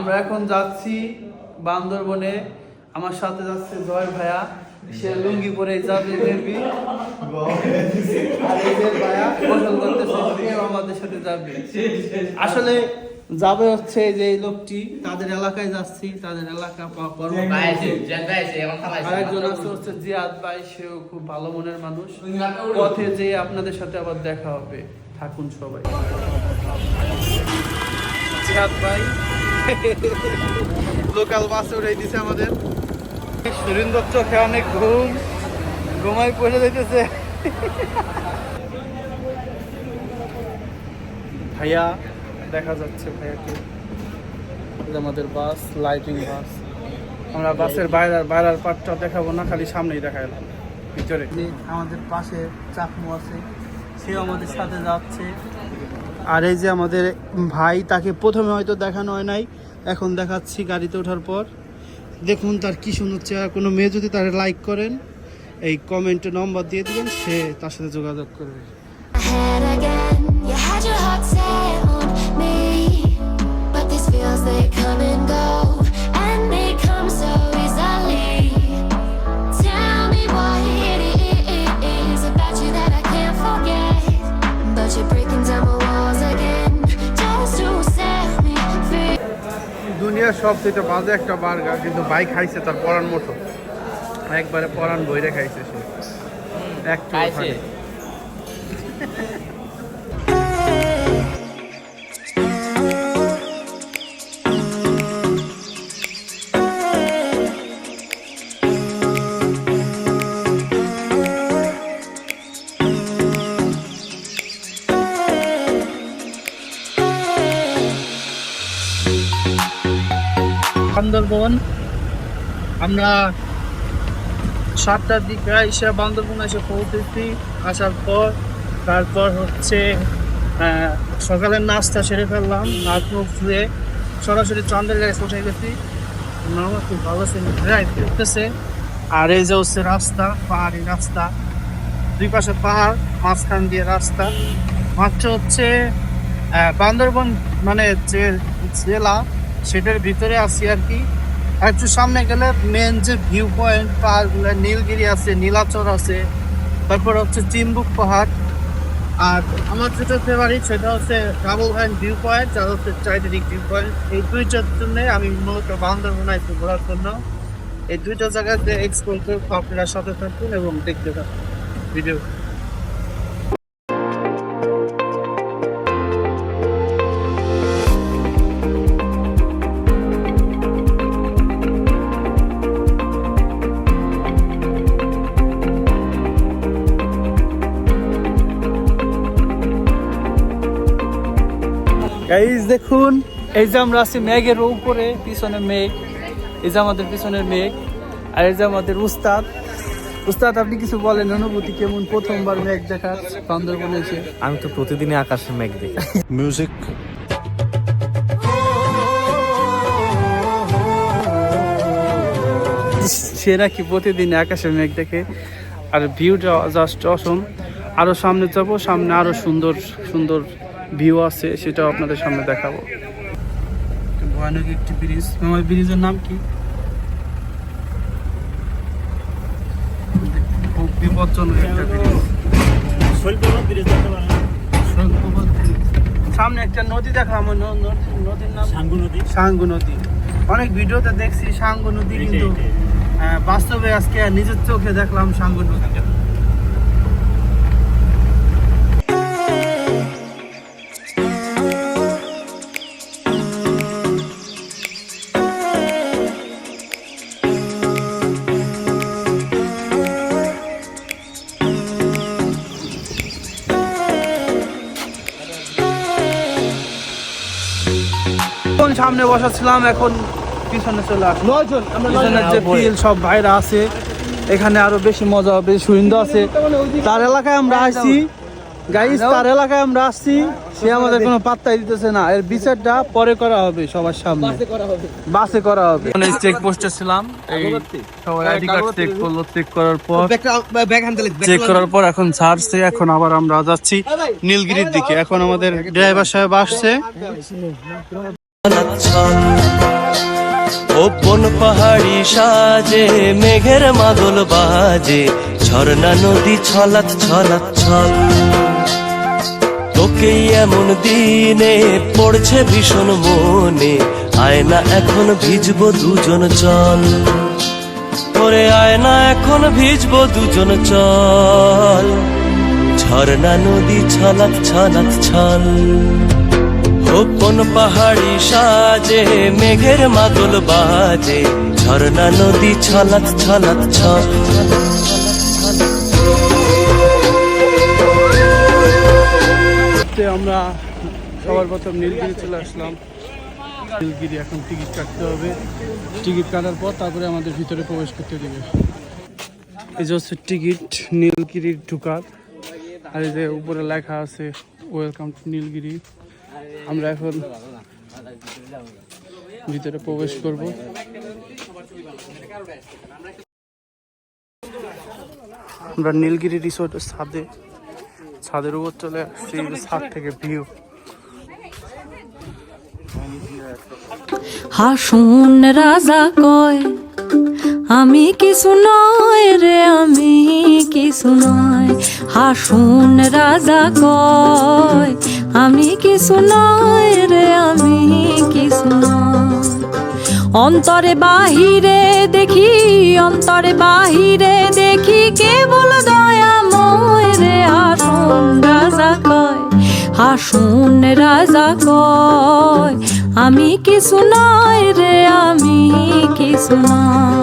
আমরা এখন যাচ্ছি বান্দরবনে। আমার সাথে যাচ্ছে জয় ভাইয়া, সে লুঙ্গি পরে যাবে মেবি, আর এই যে ভাইয়া গোসল করতেছে, সেও আমাদের সাথে যাবে। আসলে যাবে হচ্ছে যে এই লোকটি, তাদের এলাকায় যাচ্ছি, তাদের এলাকা আরেকজন আছে হচ্ছে জিয়াদ ভাই, সেও খুব ভালো মনের মানুষ। পথে যে আপনাদের সাথে আবার দেখা হবে, থাকুন সবাই। জিয়াদ ভাই লোকাল বাসে উঠে দিছে আমাদের। সুরিন্দর চোখে অনেক ঘুমাই পড়ে যাইতেছে। ভাইয়া দেখা যাচ্ছে, ভাইয়াকে আমাদের বাস, লাইটিং বাস। আমরা বাসের বাইরের পার্টটা দেখাবো না, খালি সামনেই দেখাইলাম, ভিতরে আমাদের পাশে চাকমু আছে, সেও আমাদের সাথে যাচ্ছে। আর এই যে আমাদের ভাই, তাকে প্রথমে হয়তো দেখানো হয় নাই, এখন দেখাচ্ছি গাড়িতে ওঠার পর। দেখুন তার কি সুন্দর চেহারা। কোনো মেয়ে যদি তার লাইক করেন, এই কমেন্টে নম্বর দিয়ে দিবেন, সে তার সাথে যোগাযোগ করবে। দুনিয়ার সবথেকে বাজে একটা বার্গার, কিন্তু ভাই খাইছে তার পরান মতো, একবারে পরান বইরে খাইছে সে, একটু খাইছে। বান্দরবন আমরা 7টার দিকে এসে বান্দরবন এসে পৌঁছেছি। আসার পর তারপর হচ্ছে সকালের নাস্তা সেরে ফেললাম, হাত মুখ ধুয়ে সরাসরি চাঁদের গায়ে পৌঁছে গেছি। আমার খুব ভালো করতেছে। আর এই যে হচ্ছে রাস্তা, পাহাড়ি রাস্তা, দুই পাশে পাহাড়, মাঝখান দিয়ে রাস্তা। মাত্র হচ্ছে বান্দরবন মানে যে জেলা, সেটার ভিতরে আছি আর কি। আর একটু সামনে গেলে মেন যে ভিউ পয়েন্ট পাহাড়গুলো, নীলগিরি আছে, নীলাচল আছে, তারপর হচ্ছে চিম্বুক পাহাড়। আর আমার যেটা ফেভারিট সেটা হচ্ছে ডাবল হ্যান্ড ভিউ পয়েন্ট, আর হচ্ছে চারিদিক ভিউ পয়েন্ট। এই দুইটার জন্য আমি মূলত বান্দরবন আইছি ঘোরার জন্য। এই দুইটা জায়গাতে এক্সপ্লোর করে আপনারা সাথে থাকুন এবং দেখতে থাকুন ভিডিও। গাইস দেখুন, এই যে আমরা আছি মেঘের উপরে, পিছনে মেঘ, এই যে আমাদের পিছনের মেঘ। আর এই যে আমাদের উস্তাদ। উস্তাদ, আপনি কিছু বলেন, অনুভূতি কেমন প্রথমবার মেঘ দেখার বান্দরবনে এসে? আমি তো প্রতিদিনই আকাশে মেঘ দেখি। মিউজিক সেরা কি প্রতিদিন আকাশে মেঘ দেখে। আর ভিউটা জাস্ট অসম। আরো সামনে যাব, সামনে আরো সুন্দর সুন্দর ভিউ আছে, সেটাও আপনাদের সামনে দেখাবো। ভয়ানক একটি ব্রিজ। আমার ব্রিজের নাম কি? খুব বিপজ্জনক একটা ব্রিজ। সামনে একটা নদী দেখলাম, নদীর নাম সাঙ্গু নদী। অনেক ভিডিওতে দেখছি সাঙ্গু নদী, কিন্তু বাস্তবে আজকে নিজের চোখে দেখলাম সাঙ্গু নদীটা। সামনে বসাছিলাম, এখন পিছনে চলে আসলাম। পিছনের যে ফিল, সব ভাইরা আছে এখানে, আরো বেশি মজা হবে। সুইন্দর আছে, তার এলাকায় আমরা আসছি গাইস, তার এলাকায় আমরা আসছি, সে আমাদের কোনো পাত্তাই দিতেছে না। এর বিচারটা পরে করা হবে, সবার সামনে বাসে করা হবে। চেক পোস্টে ছিলাম, এই সবাই আইডি কার্ড চেক করলো, চেক করার পর এখন ছাড়ছে। এখন আবার আমরা যাচ্ছি নীলগিরির দিকে। এখন আমাদের ড্রাইভার সাহেব আসছে। ছল। ওপন পাহাড়ি সাজে মেঘের মাদল বাজে, ঝর্ণা নদী ছলাৎ ছলাৎ ছল। তোকেই এমন দিনে পড়ছে ভীষণ মনে, আয়না এখন ভিজবো দুজন চল। ওরে আয়না এখন ভিজবো দুজন চল, ঝর্ণা নদী ছলাৎ ছলাৎ ছল। ওপন পাহাড়ি সাজে মেঘের মাদল বাজে, ঝর্ণা নদী ছলাৎ ছলাৎ ছল। আমরা সবার প্রথম নীলগিরি চলে আসলাম। নীলগিরি এখন টিকিট কাটতে হবে, টিকিট কাটার পর তারপরে আমাদের ভিতরে প্রবেশ করতে দেবে। এই যে হচ্ছে টিকিট নীলগিরির ঢোকার, আর এই যে উপরে লেখা আছে ওয়েলকাম টু নীলগিরি। আমরা এখন ভিতরে প্রবেশ করব। আমরা নীলগিরি রিসোর্টের ছাদের উপর চলে আসছি, ছাদ থেকে ভিউ। হাসুন রাজা কয় আমি কিছু নয় রে, আমি কিছু নয়। হাসুন রাজা কয় আমি কিছু নয় রে, আমি কিছু নয়। অন্তরে বাহিরে দেখি, অন্তরে বাহিরে দেখি কেবল দয়াময় রে। হাসুন রাজা কয়, হাসুন রাজা কয় আমি কিছু নয় রে, আমি কিছু নয়।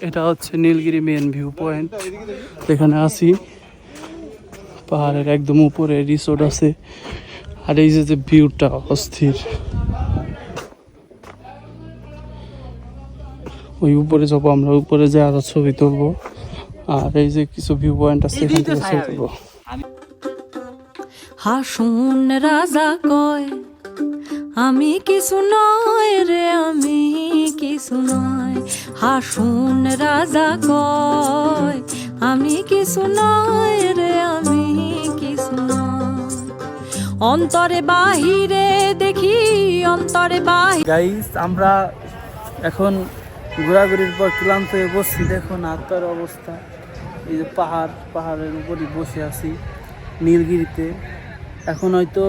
এটা হচ্ছে নীলগিরি মেন ভিউ পয়েন্ট, এখানে আছি। পাহাড়ের একদম উপরে রিসোর্ট আছে, আর এই যে ভিউটা অস্থির। ওই উপরে যাবো আমরা, উপরে যে আরো ছবি তুলবো। আর এই যে কিছু ভিউ পয়েন্ট আছে, এখান থেকে ছবি তুলবো। হাসুন রাজা কয় আমি কিছু নয় রে, আমি কিছু নয়। হাসুন রাজা কয় আমি কিছু নয় রে, আমি কিছু নয়। অন্তরে বাহিরে দেখি, অন্তরে বাহিরে। গাইস, আমরা এখন ঘোরাঘুরির পর ক্লান্ত হয়ে বসছি। দেখুন আত্মার অবস্থা। এই যে পাহাড়ের উপরই বসে আছি নীলগিরিতে। এখন হয়তো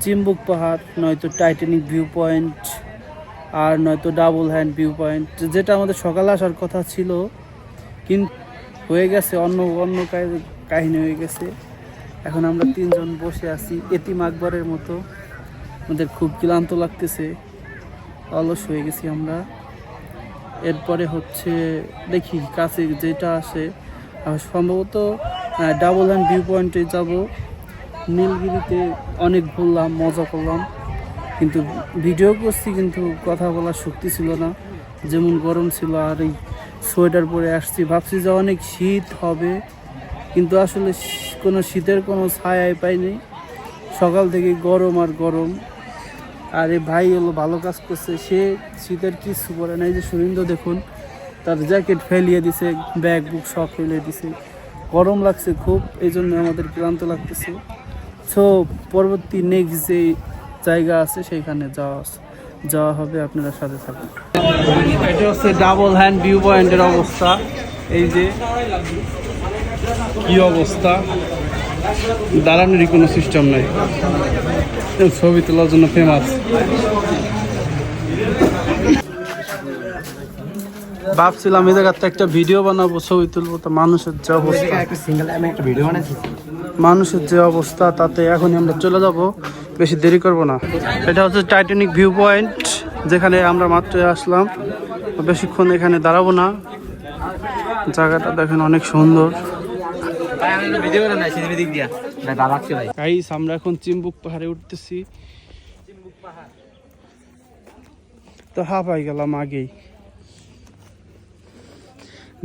চিম্বুক পাহাড়, নয়তো টাইটানিক ভিউ পয়েন্ট, আর নয়তো ডাবল হ্যান্ড ভিউ পয়েন্ট, যেটা আমাদের সকালে আসার কথা ছিল কিন্তু হয়ে গেছে, অন্য কাহিনী হয়ে গেছে। এখন আমরা তিনজন বসে আছি এতিম আকবরের মতো। আমাদের খুব ক্লান্ত লাগতেছে, অলস হয়ে গেছি আমরা। এরপরে হচ্ছে দেখি কাছে যেটা আসে, সম্ভবত ডাবল হ্যান্ড ভিউ পয়েন্টে যাব। নীলগিরিতে অনেক ঘুরলাম, মজা করলাম, কিন্তু ভিডিও করছি কিন্তু কথা বলার শক্তি ছিল না, যেমন গরম ছিল। আর এই সোয়েটার পরে আসছি, ভাবছি যে অনেক শীত হবে, কিন্তু আসলে কোনো শীতের কোনো ছায়াই পাইনি। সকাল থেকে গরম আর গরম। আর এই ভাই হলো ভালো কাজ করছে, সে শীতের কিছু পরে না। এই যে সুরিন্দ্র দেখুন, তার জ্যাকেট ফেলিয়ে দিছে, ব্যাগ বুক সব ফেলিয়ে দিছে। গরম লাগছে খুব, এই জন্য আমাদের ক্লান্ত লাগতেছে। সো পরবর্তী নেক্সট যে জায়গা আছে সেইখানে যাওয়া হবে, আপনারা সাথে থাকুন। এটা হচ্ছে ডাবল হ্যান্ড ভিউ পয়েন্টের অবস্থা। এই যে কি অবস্থা, দাঁড়ানোরই কোনো সিস্টেম নাই, ছবি তোলার জন্য ফেমাস। ভাবছিলাম এই জায়গাতে একটা ভিডিও বানাবো, ছবি তুলবো, তো মানুষের যে অবস্থা, মানুষের যে অবস্থা তাতে এখনই আমরা চলে যাব, বেশি দেরি করব না। এটা হচ্ছে টাইটানিক ভিউ পয়েন্ট, যেখানে আমরা মাত্র আসলাম। বেশিক্ষণ এখানে দাঁড়াবো না, জায়গাটা দেখেন অনেক সুন্দর। গাইস, আমরা এখন চিম্বুক পাহাড়ে উঠতেছি, তো হাঁপাই গেলাম আগেই।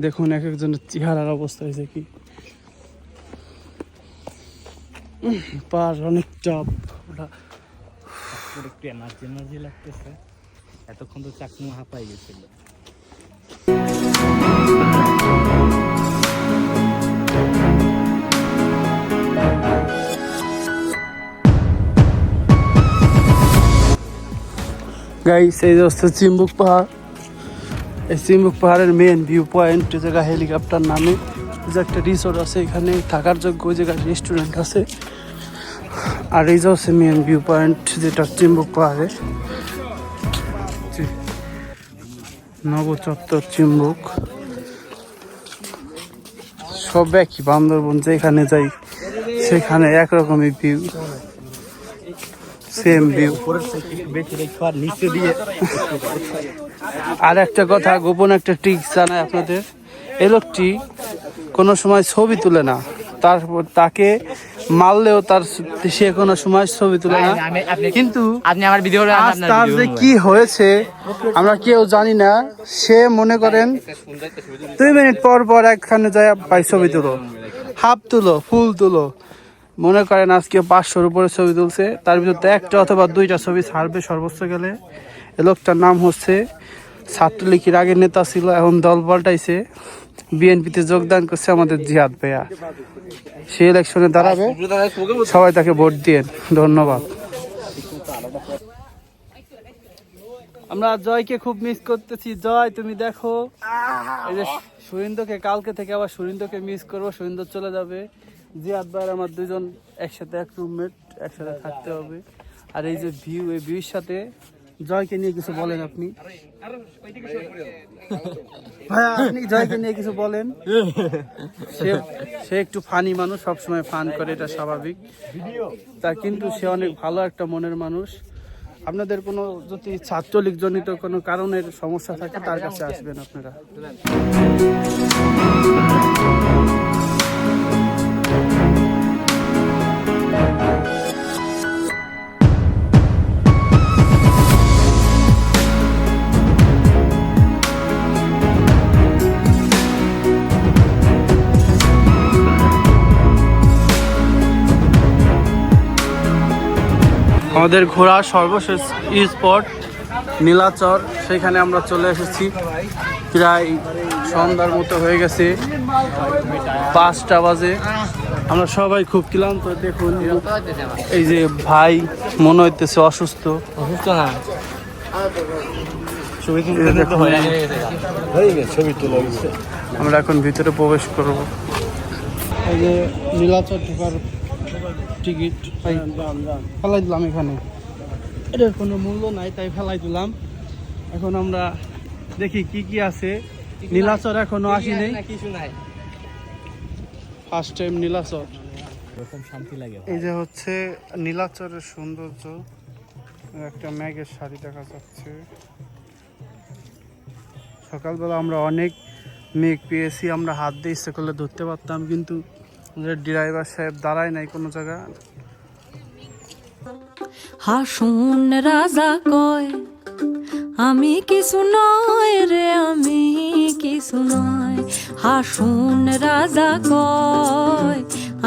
দেখুন এক একজনের চেহারার অবস্থা হয়েছে কি। পার অনেক চাপ, একটু এনার্জি লাগতেছে, এতক্ষণ তো চাকমু হাঁপাই গেছিল। গাইস এই যে হচ্ছে চিম্বুক পাহাড়। এই চিম্বুক পাহাড়ের মেন ভিউ পয়েন্ট জায়গা হেলিকপ্টার নামে যে একটা রিসোর্ট আছে, এখানে থাকার যোগ্য ওই জায়গায় রেস্টুরেন্ট আছে। আর এই যে হচ্ছে মেন ভিউ পয়েন্ট যেটা চিম্বুক পাহাড়ে, নবচত্বর চিম্বুক। সব একই, বান্দরবন যেখানে যাই সেখানে একরকমই ভিউ, সেম ভিউ। আর একটা কথা, গোপন একটা ট্রিক জানাই আপনাদের, এই লোকটি কোনো সময় ছবি তুলে না, তারপর তাকে মারলেও সে কোনো সময় ছবি তুলে না। কিন্তু আপনি আমার ভিডিও আজ তার যে কি হয়েছে আমরা কেউ জানি না। সে মনে করেন 2 মিনিট পর পর একখানে যায় ভাই ছবি তুলো, হাফ তুলো, ফুল তুলো। মনে করেন আজকে 500-র উপরে ছবি তুলছে, তার ভিতরে একটা অথবা 2টা ছবি ছাড়বে সর্বোচ্চ গেলে। এ লোকটার নাম হচ্ছে, ছাত্রলীগের আগের নেতা ছিল, এখন দল পাল্টাইছে, বিএনপিতে যোগদান করছে আমাদের জিহাদ ভাইয়া। সে ইলেকশনে দাঁড়াবে, সবাই তাকে ভোট দিয়ে। ধন্যবাদ। আমরা জয়কে খুব মিস করতেছি। জয় তুমি দেখো, এই যে সুরিন্দকে কালকে থেকে আবার সুরিন্দকে মিস করবো। সুরিন্দ চলে যাবে, জিয়াদ ভাইয়ের আমার 2জন একসাথে, এক রুমমেট, একসাথে থাকতে হবে। আর এই যে ভিউ, এই ভিউর সাথে জয়কে নিয়ে কিছু বলেন আপনি। ভাইয়া আপনি জয়কে নিয়ে কিছু বলেন। সে একটু ফানি মানুষ, সবসময় ফান করে, এটা স্বাভাবিক। তা কিন্তু সে অনেক ভালো একটা মনের মানুষ। আপনাদের কোনো যদি ছাত্রলীগ জনিত কোনো কারণের সমস্যা থাকে তার কাছে আসবেন আপনারা। আমাদের ঘোরার সর্বশেষ স্পট নীলাচর, সেখানে আমরা চলে এসেছি। প্রায় সন্ধ্যার মতো হয়ে গেছে, 5টা বাজে। আমরা সবাই খুব ক্লান্ত। দেখুন এই যে ভাই মনে হইতেছে অসুস্থ। না আমরা এখন ভিতরে প্রবেশ করব। এই যে নীলাচর ঢোকার টিকিট ফেলাই দিলাম এখানে, এটার কোনো মূল্য নাই তাই ফেলাই দিলাম। এখন আমরা দেখি কি কি আছে। নীলাচর এখনো আসি নেই, ফার্স্ট টাইম নীলাচর। শান্তি লাগে। এই যে হচ্ছে নীলাচরের সৌন্দর্য, একটা মেঘের শাড়ি দেখা যাচ্ছে। সকালবেলা আমরা অনেক মেঘ পেয়েছি, আমরা হাত দিয়ে ইচ্ছে করলে ধরতে পারতাম, কিন্তু ড্রাইভার সাহেব দাঁড়ায় নাই কোনো জায়গা। হাসুন রাজা কয় আমি কিছু নয় রে, আমি কিছু নয়। হাসুন রাজা কয়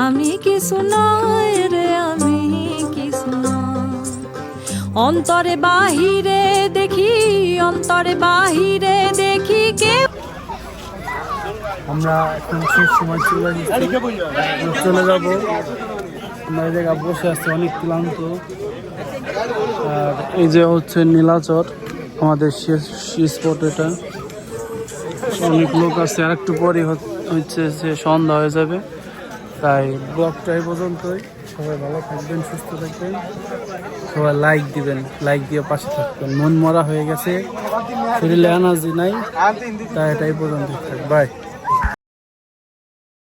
আমি কিছু নয় রে, আমি কিছু নয়। অন্তরে বাহিরে দেখি, অন্তরে বাহিরে দেখি কে। আমরা এখন শেষ সময় চলে যাব। আমরা এই জায়গায় বসে আছি, অনেক ক্লান্ত। আর এই যে হচ্ছে নীলাচর, আমাদের শেষ স্পট এটা। অনেক লোক আছে, আর একটু পরে হচ্ছে যে সন্ধ্যা হয়ে যাবে। তাই ব্লগটা এই পর্যন্তই। সবাই ভালো থাকবেন, সুস্থ থাকবেন, সবাই লাইক দিবেন, লাইক দিয়ে পাশে থাকবেন। মন মরা হয়ে গেছে, শরীরে এনার্জি নাই, তাই এটাই পর্যন্ত থাক। বাই।